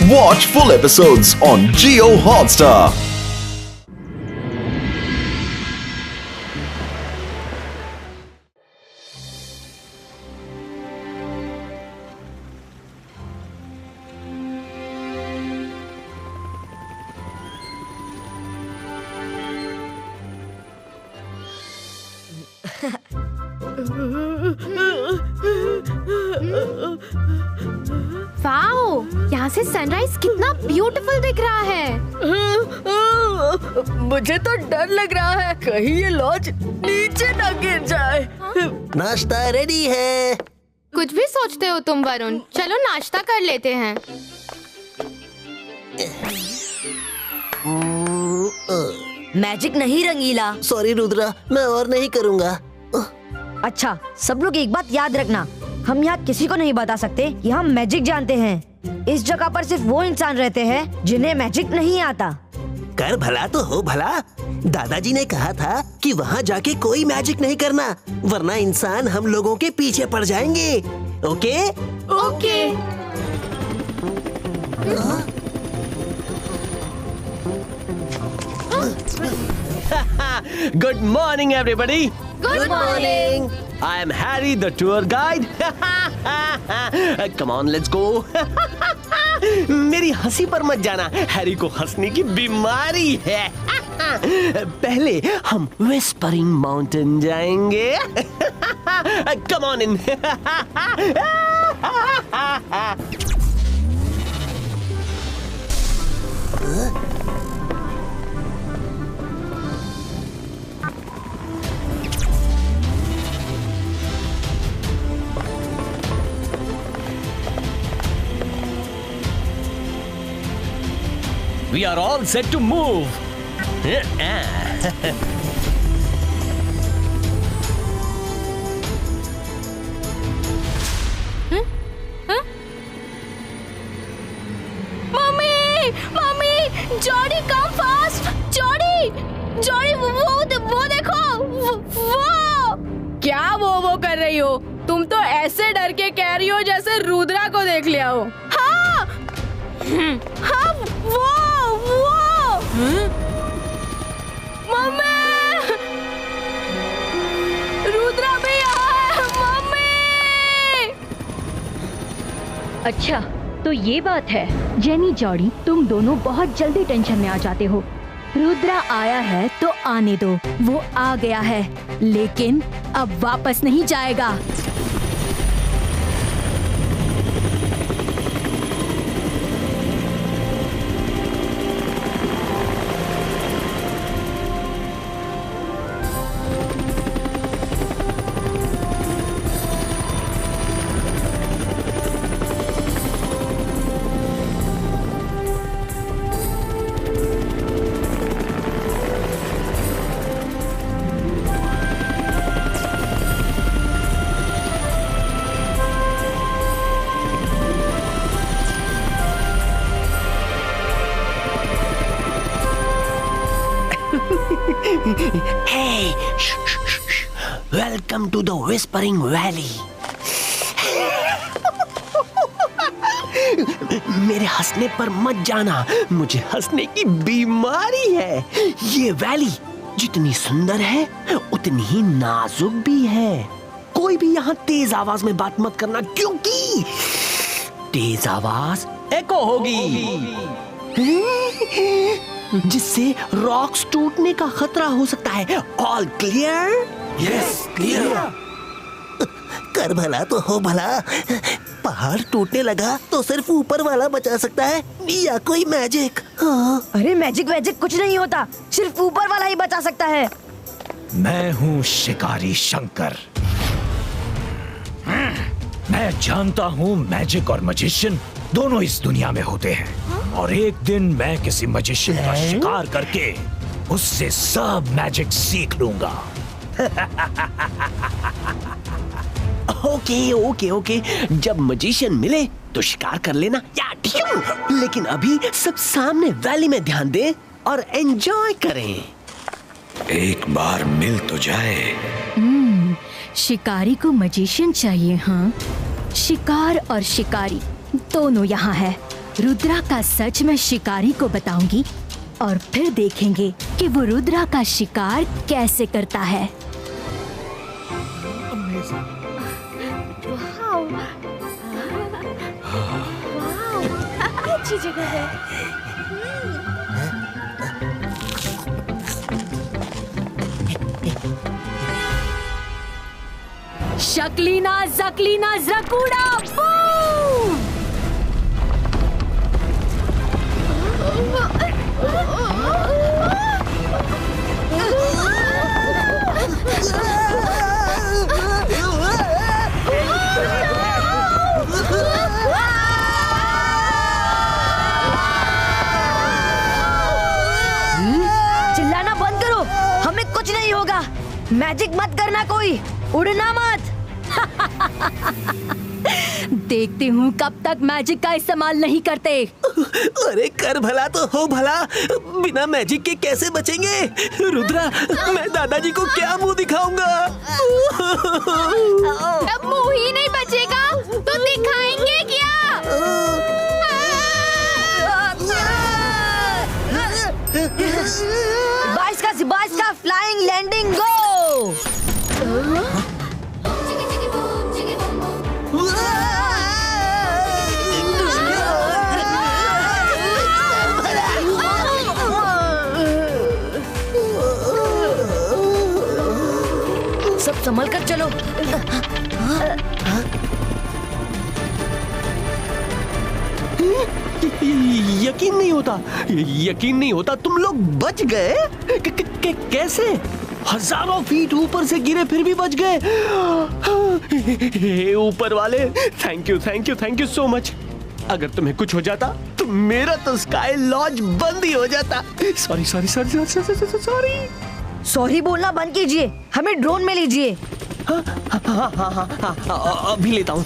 Watch full episodes on Jio Hotstar. Wow, यहाँ से sunrise कितना ब्यूटीफुल दिख रहा है। मुझे तो डर लग रहा है, कहीं ये लॉज नीचे ना गिर जाए। नाश्ता रेडी है। कुछ भी सोचते हो तुम वरुण, चलो नाश्ता कर लेते हैं। मैजिक नहीं रंगीला। सॉरी रुद्रा, मैं और नहीं करूँगा। अच्छा, सब लोग एक बात याद रखना, हम यहाँ किसी को नहीं बता सकते कि हम मैजिक जानते हैं। इस जगह पर सिर्फ वो इंसान रहते हैं जिन्हें मैजिक नहीं आता। कर भला तो हो भला। दादाजी ने कहा था कि वहाँ जाके कोई मैजिक नहीं करना, वरना इंसान हम लोगों के पीछे पड़ जाएंगे। Okay? Okay. Good morning, everybody. Good morning. I am Harry, the tour guide. Come on, let's go. मेरी हंसी पर मत जाना, हैरी को हंसने की बीमारी है। पहले हम विस्परिंग माउंटेन जाएंगे। Come on in. We are all set to move. Mummy, mummy, Jordi come fast. Jordi, Jordi, वो देखो, वो। क्या वो कर रही हो? तुम तो ऐसे डर के कह रही हो जैसे रुद्रा को देख लिया हो। हाँ, हाँ, वो। मम्मी, रुद्रा भी यहाँ है, मम्मी। अच्छा, तो ये बात है। जेनी, जॉडी, तुम दोनों बहुत जल्दी टेंशन में आ जाते हो। रुद्रा आया है तो आने दो, वो आ गया है, लेकिन अब वापस नहीं जाएगा। Hey, welcome to the Whispering Valley. मेरे हंसने पर मत जाना, मुझे हंसने की बीमारी है। ये वैली जितनी सुंदर है उतनी ही नाजुक भी है। कोई भी यहाँ तेज आवाज में बात मत करना, क्योंकि तेज आवाज एको होगी, जिससे रॉक्स टूटने का खतरा हो सकता है। All clear? Yes, clear. कर भला तो हो भला। पहाड़ टूटने लगा तो सिर्फ ऊपर वाला बचा सकता है, या कोई मैजिक। हाँ। अरे मैजिक वैजिक कुछ नहीं होता, सिर्फ ऊपर वाला ही बचा सकता है। मैं हूँ शिकारी शंकर। मैं जानता हूँ मैजिक और मैजिशियन दोनों इस दुनिया में होते हैं, और एक दिन मैं किसी मैजिशियन का शिकार करके उससे सब मैजिक सीख लूंगा। ओके, जब मैजिशियन मिले तो शिकार कर लेना या ट्यून। लेकिन अभी सब सामने वैली में ध्यान दें और एंजॉय करें। एक बार मिल तो जाए। शिकारी को मैजिशियन चाहिए। हाँ, शिकार और शिकारी दोनों यहाँ है। रुद्रा का सच मैं शिकारी को बताऊंगी और फिर देखेंगे कि वो रुद्रा का शिकार कैसे करता है। अच्छी जगह है। शकलीना जकलीना जकूड़ा बूम! चिल्लाना बंद करो, हमें कुछ नहीं होगा। मैजिक मत करना, कोई उड़ना मत। देखती हूँ कब तक मैजिक का इस्तेमाल नहीं करते। अरे कर भला तो हो भला, बिना मैजिक के कैसे बचेंगे? रुद्रा, मैं दादाजी को क्या मुंह दिखाऊंगा? अब मुंह ही नहीं बचेगा तो दिखाएंगे क्या? बाइस का फ्लाइंग लैंडिंग गो। सब संभल कर चलो। यकीन नहीं होता तुम लोग बच गए। कैसे? हजारों फीट ऊपर से गिरे फिर भी बच गए। हे ऊपर वाले, थैंक यू सो मच। अगर तुम्हें कुछ हो जाता तो मेरा तो स्काई लॉज बंद ही हो जाता। सॉरी। सॉरी बोलना बंद कीजिए, हमें ड्रोन में लीजिए। हाँ, अभी लेता हूँ।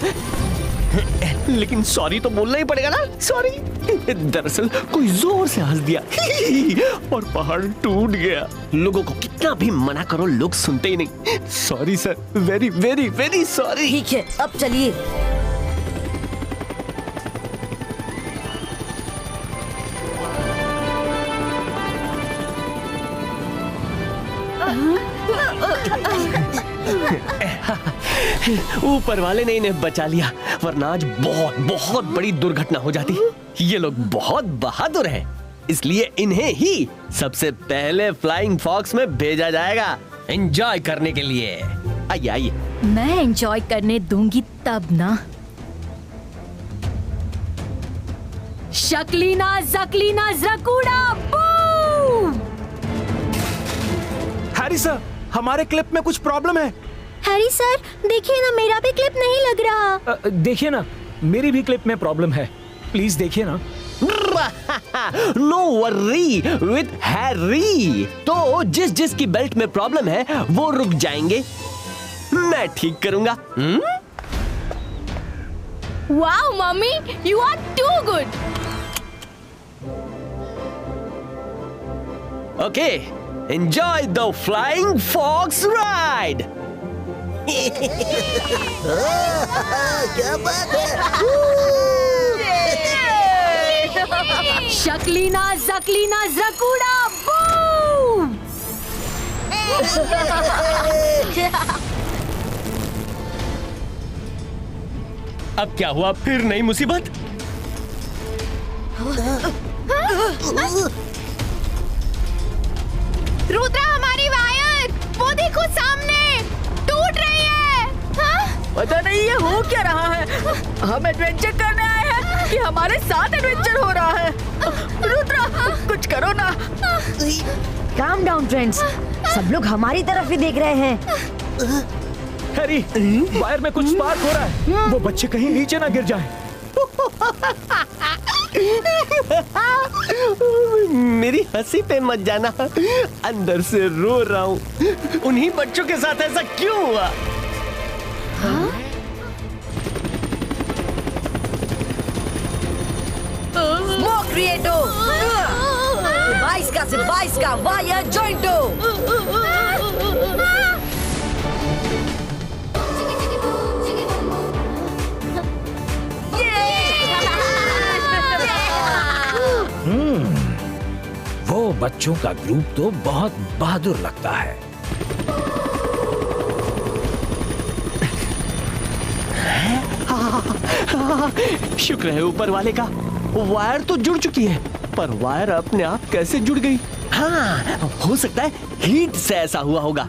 लेकिन सॉरी तो बोलना ही पड़ेगा ना। सॉरी। दरअसल कोई जोर से हंस दिया और पहाड़ टूट गया। लोगों को कितना भी मना करो, लोग सुनते ही नहीं। Sorry sir, very very very sorry. ठीक है, अब चलिए। ऊपर वाले ने इन्हें बचा लिया, वरना आज बहुत बड़ी दुर्घटना हो जाती। ये लोग बहुत बहादुर हैं, इसलिए इन्हें ही सबसे पहले फ्लाइंग फॉक्स में भेजा जाएगा एंजॉय करने के लिए। आइए। मैं एंजॉय करने दूंगी तब ना। शकलीना जकलीना जकूड़ा बूम! हैरी सर, हमारे क्लिप में कुछ प्रॉब्लम है। हैरी सर, देखिए ना, मेरा भी क्लिप नहीं लग रहा। देखिए ना, मेरी भी क्लिप में प्रॉब्लम है, प्लीज देखिए ना। No worry with Harry. तो जिस की बेल्ट में प्रॉब्लम है वो रुक जाएंगे, मैं ठीक करूंगा। Wow mummy, you are too good. Okay, enjoy the flying fox ride. क्या बात है। शकलीना जकलीना जकूड़ा बूम! अब क्या हुआ? फिर नई मुसीबत? रुद्रा, हमारी वायर वो देखो सामने टूट रही है। हाँ? पता नहीं ये हो क्या रहा है। हम एडवेंचर करने आए हैं कि हमारे साथ एडवेंचर हो रहा है। रुद्रा, कुछ करो ना। काम डाउन फ्रेंड्स, सब लोग हमारी तरफ ही देख रहे हैं। हैरी, वायर में कुछ स्पार्क हो रहा है, वो बच्चे कहीं नीचे ना गिर जाएं। मेरी हंसी पे मत जाना, अंदर से रो रहा हूँ। उन्हीं बच्चों के साथ ऐसा क्यों हुआ? स्मोक क्रिएटो, 22 का वायर जॉइंटो। बच्चों का ग्रुप तो बहुत बहादुर लगता है। शुक्र है ऊपर वाले का, वायर तो जुड़ चुकी है, पर वायर अपने आप कैसे जुड़ गई? हाँ, हो सकता है हीट से ऐसा हुआ होगा।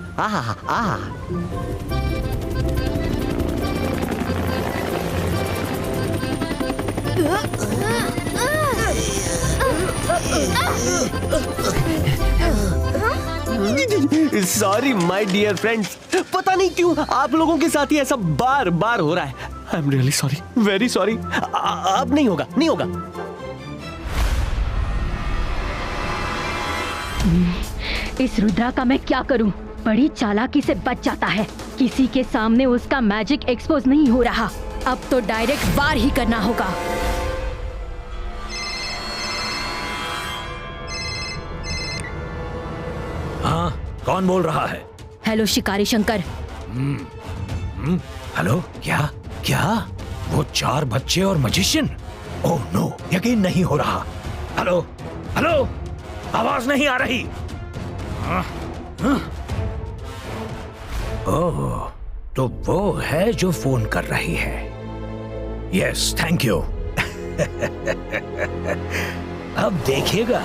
सॉरी माय डियर फ्रेंड्स, पता नहीं क्यों आप लोगों के साथ ही ऐसा बार बार हो रहा है। I am really sorry, very sorry. अब नहीं होगा, नहीं होगा। इस रुद्रा का मैं क्या करूं? बड़ी चालाकी से बच जाता है। किसी के सामने उसका मैजिक एक्सपोज नहीं हो रहा। अब तो डायरेक्ट वार ही करना होगा। हाँ, कौन बोल रहा है? हेलो शिकारी शंकर। हेलो, क्या क्या? वो 4 बच्चे और मजिशियन? ओह नो, यकीन नहीं हो रहा। हेलो हेलो, आवाज नहीं आ रही। ओह, तो वो है जो फोन कर रही है। Yes, thank you. अब देखिएगा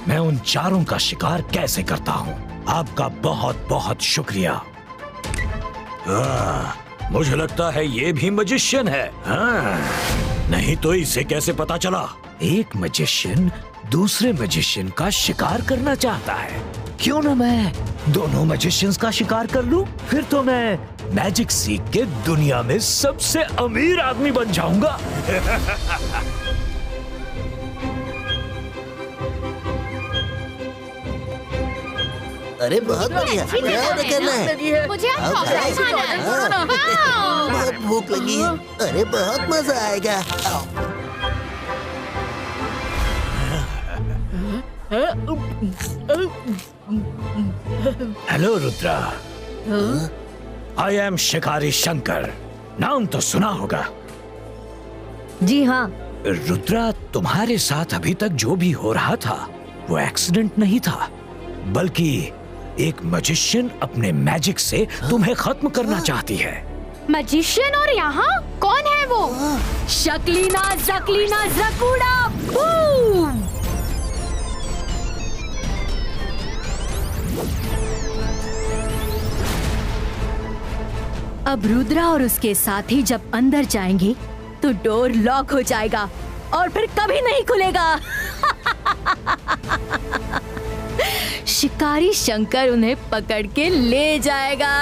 मैं उन 4 का शिकार कैसे करता हूँ। आपका बहुत बहुत शुक्रिया। मुझे लगता है ये भी मजिशियन है। हाँ, नहीं तो इसे कैसे पता चला? एक मजिशियन दूसरे मजिशियन का शिकार करना चाहता है। क्यों ना मैं दोनों मजिशियंस का शिकार कर लूं? फिर तो मैं मैजिक सीख के दुनिया में सबसे अमीर आदमी बन जाऊंगा। अरे बहुत बढ़िया, क्या करना है? मुझे अब चॉकलेट खाना है। वाओ! बहुत भूख लगी है। अरे बहुत मजा आएगा। आओ। हेलो रुद्रा, आई एम शिकारी शंकर। नाम तो सुना होगा। जी हाँ। रुद्रा, तुम्हारे साथ अभी तक जो भी हो रहा था वो एक्सीडेंट नहीं था, बल्कि एक मजिशियन अपने मैजिक से तुम्हें खत्म करना चाहती है। मजिशियन? और यहाँ कौन है वो? शकलीना जकलीना जकूड़ा बूम! अब रुद्रा और उसके साथी जब अंदर जाएंगे तो डोर लॉक हो जाएगा और फिर कभी नहीं खुलेगा। शिकारी शंकर उन्हें पकड़ के ले जाएगा।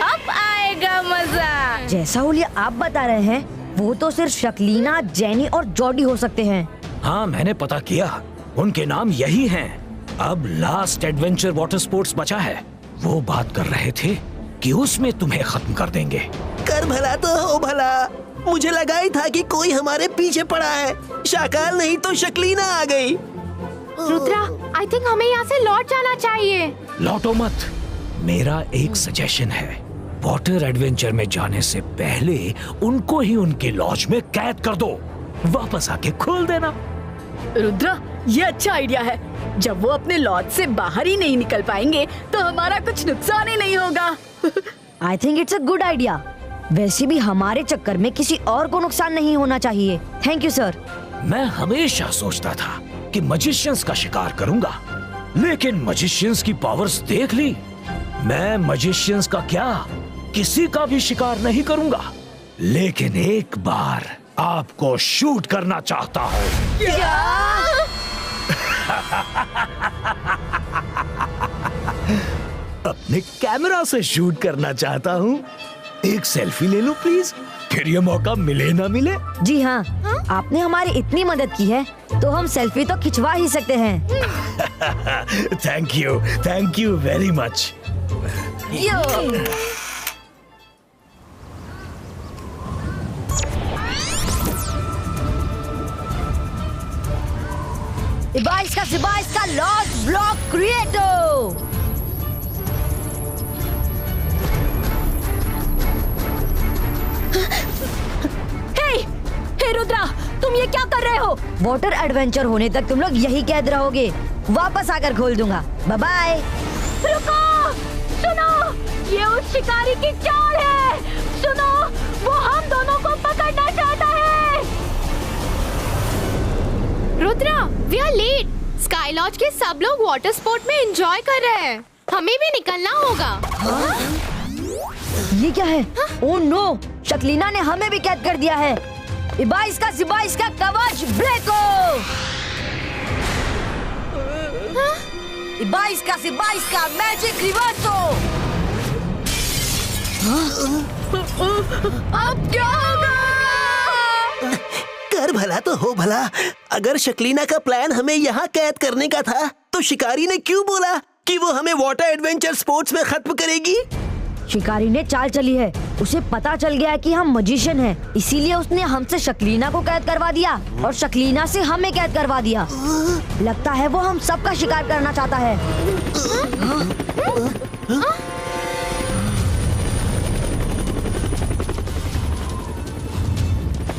अब आएगा मजा। जैसा ओलिया आप बता रहे हैं, वो तो सिर्फ शकलीना, जेनी और जॉडी हो सकते हैं। हाँ, मैंने पता किया, उनके नाम यही हैं। अब लास्ट एडवेंचर वाटर स्पोर्ट्स बचा है। वो बात कर रहे थे कि उसमें तुम्हें खत्म कर देंगे। कर भला तो हो भला। मुझे लगा ही था कि कोई हमारे पीछे पड़ा है। शाकाल नहीं तो शकलीना आ गई। रुद्रा, आई थिंक हमें यहाँ से लौट जाना चाहिए। लौटो मत। मेरा एक सजेशन है, वाटर एडवेंचर में जाने से पहले उनको ही उनके लॉज में कैद कर दो, वापस आके खोल देना। रुद्रा, ये अच्छा आइडिया है। जब वो अपने लॉज से बाहर ही नहीं निकल पाएंगे तो हमारा कुछ नुकसान ही नहीं होगा। I think it's a good idea. वैसे भी हमारे चक्कर में किसी और को नुकसान नहीं होना चाहिए। Thank you sir. मैं हमेशा सोचता था कि मजिशियंस का शिकार करूंगा, लेकिन मजिशियंस की पावर्स देख ली। मैं मजिशियंस का क्या, किसी का भी शिकार नहीं करूंगा, लेकिन एक बार आपको शूट करना चाहता हूँ। अपने कैमरा से शूट करना चाहता हूँ। एक सेल्फी ले लो प्लीज, फिर ये मौका मिले ना मिले। जी हाँ, आपने हमारी इतनी मदद की है तो हम सेल्फी तो खिंचवा ही सकते हैं। Thank you very much. Ibaiska लॉज ब्लॉक क्रिएटो। हे रुद्रा, तुम ये क्या कर रहे हो? वाटर एडवेंचर होने तक तुम लोग यही कैद रहोगे। वापस आकर खोल दूंगा। Bye bye. रुको, सुनो, ये उस शिकारी की चाल है। सुनो, वो हम दोनों को पकड़ना चाहता है। Rudra, we are late. Sky Lodge के सब लोग वाटर स्पोर्ट में एंजॉय कर रहे हैं। हमें भी निकलना होगा। ये क्या है? ओह नो, शक्लीना ने हमें भी कैद कर दिया है। इबाइस का कवच ब्रेको। इबाइस का मैजिक रिवर्सो। अब क्या होगा? कर भला तो हो भला। अगर शक्लीना का प्लान हमें यहाँ कैद करने का था, तो शिकारी ने क्यों बोला कि वो हमें वाटर एडवेंचर स्पोर्ट्स में खत्म करेगी? शिकारी ने चाल चली है। उसे पता चल गया है कि हम मजिशियन हैं, इसीलिए उसने हमसे शक्लीना को कैद करवा दिया और शक्लीना से हमें कैद करवा दिया। लगता है वो हम सबका शिकार करना चाहता है।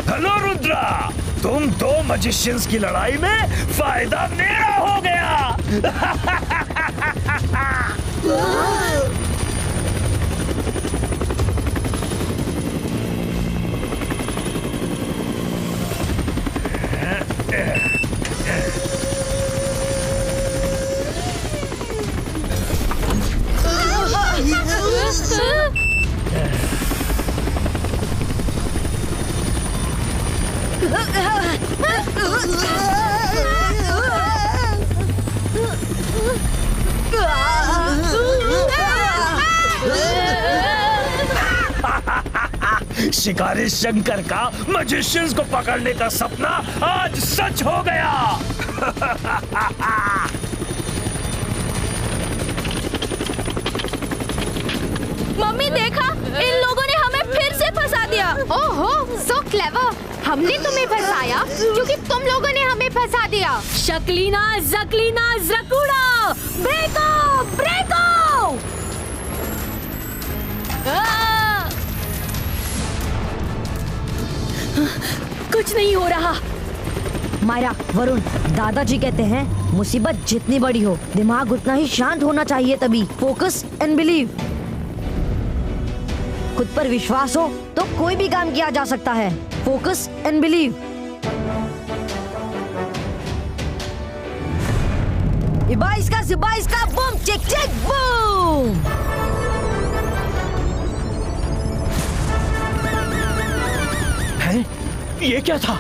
हेलो रुद्रा, तुम दो मजिशियंस की लड़ाई में फायदा मेरा हो गया। शिकारी शंकर का मजिशियंस को पकड़ने का सपना आज सच हो गया। मम्मी देखा, इन लोगों ने हमें फिर से फंसा दिया। ओहो, सो क्लेवर। हमने तुम्हें फंसाया क्योंकि तुम लोगों ने हमें फंसा दिया। शक्लीना, जक्लीना, जकूड़ा, ब्रेको, ब्रेको। कुछ नहीं हो रहा। मायरा, वरुण, दादाजी कहते हैं मुसीबत जितनी बड़ी हो, दिमाग उतना ही शांत होना चाहिए। तभी फोकस एंड बिलीव। खुद पर विश्वास हो तो कोई भी काम किया जा सकता है। Focus and believe. इबाइस का बूम चिक चिक बूम। हैं? ये क्या था?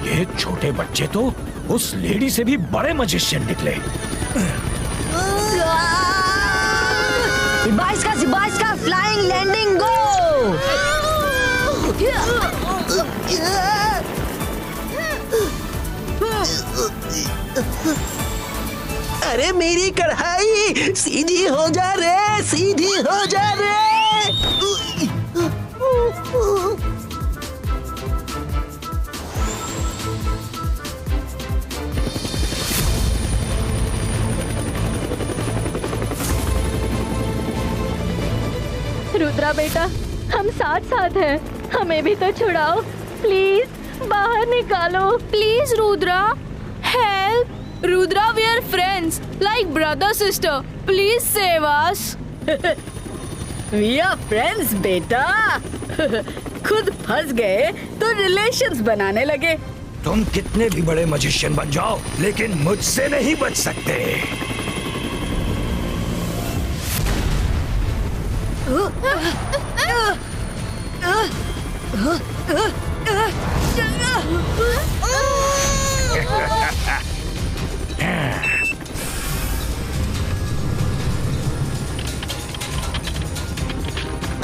ये छोटे बच्चे तो उस लेडी से भी बड़े मजिशियन निकले। इबाइस का फ्लाइंग लैंडिंग गो। अरे मेरी कढ़ाई सीधी हो जा रे, सीधी हो जा रे। रुद्रा बेटा, हम साथ साथ हैं, हमें भी तो छुड़ाओ प्लीज, बाहर निकालो please Rudra, help. Rudra, we are friends like brother sister, please save us. We are friends बेटा। खुद फंस गए तो रिलेशंस बनाने लगे। तुम कितने भी बड़े मजिशियन बन जाओ, लेकिन मुझसे नहीं बच सकते।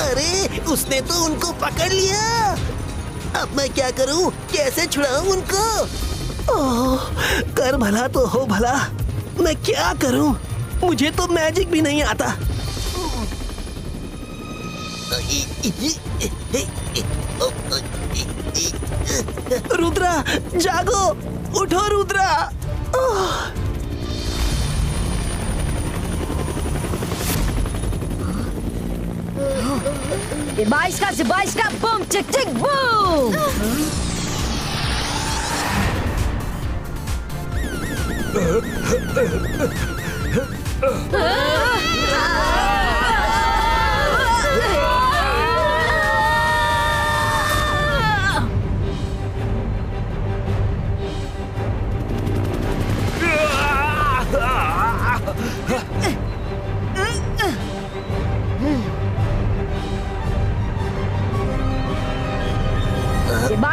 अरे उसने तो उनको पकड़ लिया। अब मैं क्या करूं? कैसे छुड़ाऊं उनको? ओह, कर भला तो हो भला। मैं क्या करूं? मुझे तो मैजिक भी नहीं आता। रुद्रा, जागो, उठो रुद्रा। इबाइस का बूम चिक चिक बूम।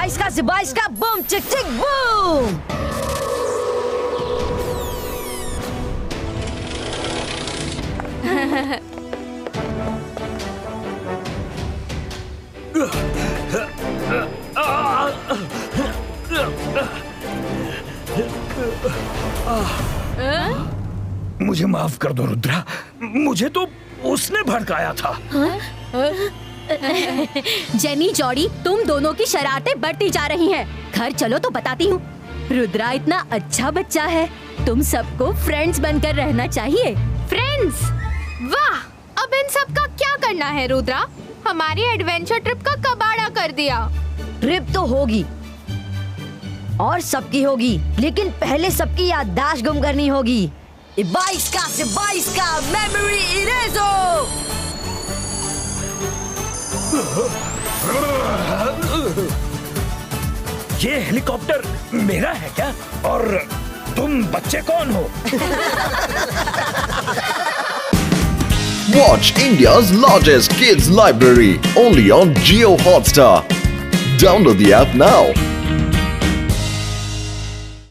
बाईस का बूम चिक चिक बूम। मुझे माफ कर दो रुद्रा, मुझे तो उसने भड़काया था। जेनी जॉडी, तुम दोनों की शरारतें बढ़ती जा रही हैं। घर चलो तो बताती हूँ। रुद्रा इतना अच्छा बच्चा है, तुम सबको फ्रेंड्स बनकर रहना चाहिए। फ्रेंड्स? वाह, अब इन सब का क्या करना है रुद्रा? हमारी एडवेंचर ट्रिप का कबाड़ा कर दिया। ट्रिप तो होगी और सबकी होगी, लेकिन पहले सबकी याददाश्त गुम करनी होगी। 22 का मेमोरी इरेजर। ये हेलीकॉप्टर मेरा है क्या? और तुम बच्चे कौन हो? Watch India's largest kids library only on Jio Hotstar. Download the app now.